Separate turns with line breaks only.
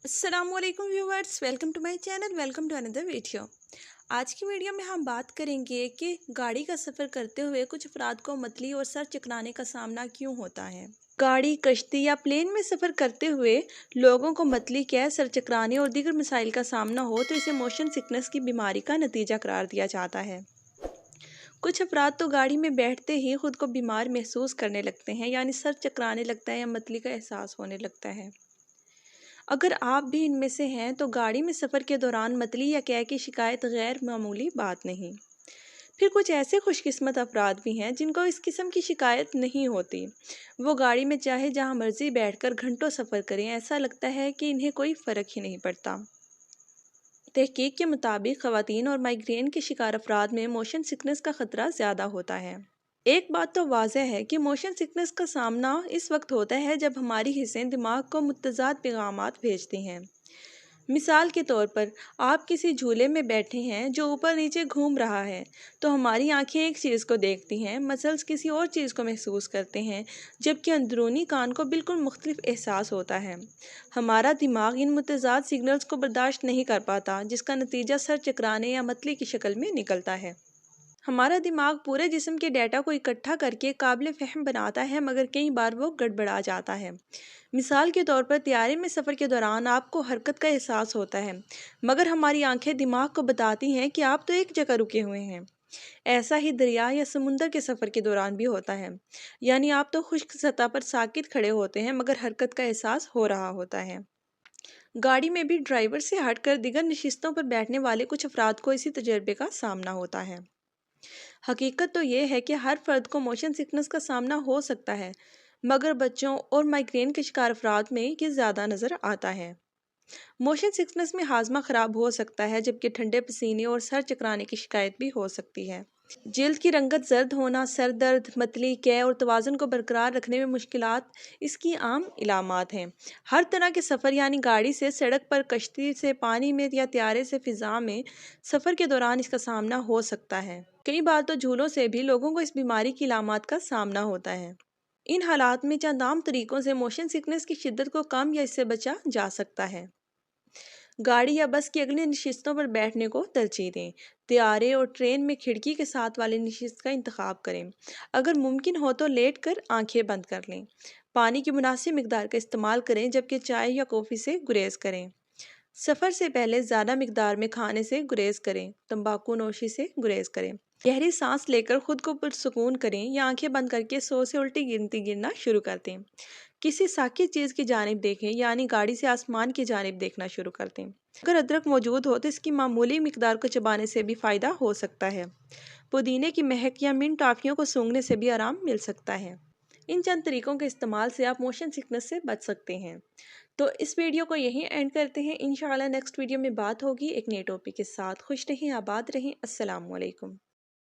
अस्सलामुअलैकुम viewers, welcome to my channel, welcome to another video. आज की वीडियो में हम बात करेंगे कि गाड़ी का सफ़र करते हुए कुछ अफराद को मतली और सर चकराने का सामना क्यों होता है। गाड़ी, कश्ती या प्लेन में सफ़र करते हुए लोगों को मतली, गैस, सर चकराने और दीगर मसाइल का सामना हो तो इसे मोशन सिकनेस की बीमारी का नतीजा करार दिया जाता है। कुछ अफराद तो गाड़ी में बैठते ही खुद को बीमार महसूस करने लगते हैं, यानी सर चकराने लगता है या मतली का एहसास होने लगता है। अगर आप भी इनमें से हैं तो गाड़ी में सफ़र के दौरान मतली या कै की शिकायत गैर मामूली बात नहीं। फिर कुछ ऐसे खुशकिस्मत अफराद भी हैं जिनको इस किस्म की शिकायत नहीं होती। वो गाड़ी में चाहे जहां मर्जी बैठकर घंटों सफ़र करें, ऐसा लगता है कि इन्हें कोई फ़र्क ही नहीं पड़ता। तहकीक के मुताबिक ख़वातीन और माइग्रेन के शिकार अफराद में मोशन सिकनेस का ख़तरा ज़्यादा होता है। एक बात तो वाज़ह है कि मोशन सिकनेस का सामना इस वक्त होता है जब हमारी हिस्सें दिमाग को मुतज़ाद पैगामात भेजती हैं। मिसाल के तौर पर, आप किसी झूले में बैठे हैं जो ऊपर नीचे घूम रहा है, तो हमारी आंखें एक चीज़ को देखती हैं, मसल्स किसी और चीज़ को महसूस करते हैं, जबकि अंदरूनी कान को बिल्कुल मुख्तलिफ एहसास होता है। हमारा दिमाग इन मुतज़ाद सिग्नल्स को बर्दाश्त नहीं कर पाता, जिसका नतीजा सर चकराने या मतली की शक्ल में निकलता है। हमारा दिमाग पूरे जिस्म के डेटा को इकट्ठा करके काबिल फ़हम बनाता है, मगर कई बार वो गड़बड़ा जाता है। मिसाल के तौर पर, तैयारे में सफ़र के दौरान आपको हरकत का एहसास होता है, मगर हमारी आंखें दिमाग को बताती हैं कि आप तो एक जगह रुके हुए हैं। ऐसा ही दरिया या समुंदर के सफ़र के दौरान भी होता है, यानी आप तो खुश्क सतह पर साकित खड़े होते हैं, मगर हरकत का एहसास हो रहा होता है। गाड़ी में भी ड्राइवर से हटकर दिगर नशिस्तों पर बैठने वाले कुछ अफराद को इसी तजर्बे का सामना होता है। हकीकत तो ये है कि हर फर्द को मोशन सिकनेस का सामना हो सकता है, मगर बच्चों और माइग्रेन के शिकार अफराद में ये ज़्यादा नज़र आता है। मोशन सिकनेस में हाजमा ख़राब हो सकता है, जबकि ठंडे पसीने और सर चकराने की शिकायत भी हो सकती है। जिल्द की रंगत जर्द होना, सर दर्द, मतली, कै और तवाज़ुन को बरकरार रखने में मुश्किलात इसकी आम इलामात हैं। हर तरह के सफ़र, यानी गाड़ी से सड़क पर, कश्ती से पानी में या त्यारे से फ़िज़ा में सफ़र के दौरान इसका सामना हो सकता है। कई बार तो झूलों से भी लोगों को इस बीमारी की इलामात का सामना होता है। इन हालात में चंद आम तरीक़ों से मोशन सिकनेस की शिद्दत को कम या इससे बचा जा सकता है। गाड़ी या बस की अगली नशिस्तों पर बैठने को तरजीह दें। तैयारे और ट्रेन में खिड़की के साथ वाली नशिस्त का इंतखाब करें। अगर मुमकिन हो तो लेट कर आंखें बंद कर लें। पानी की मुनासिब मिकदार का इस्तेमाल करें, जबकि चाय या कॉफ़ी से गुरेज करें। सफ़र से पहले ज़्यादा मिकदार में खाने से गुरेज करें। तंबाकू नोशी से गुरेज करें। गहरी सांस लेकर खुद को पुरसुकून करें या आंखें बंद करके 100 से उल्टी गिनती गिनना शुरू कर दें। किसी साकित चीज़ की जानिब देखें, यानी गाड़ी से आसमान की जानिब देखना शुरू कर दें। अगर अदरक मौजूद हो तो इसकी मामूली मिकदार को चबाने से भी फ़ायदा हो सकता है। पुदीने की महक या मिंट टॉफ़ियों को सूंघने से भी आराम मिल सकता है। इन चंद तरीक़ों के इस्तेमाल से आप मोशन सिकनेस से बच सकते हैं। तो इस वीडियो को यहीं एंड करते हैं। इंशाअल्लाह नेक्स्ट वीडियो में बात होगी एक नए टॉपिक के साथ। खुश रहें, आबाद रहें। अस्सलाम वालेकुम।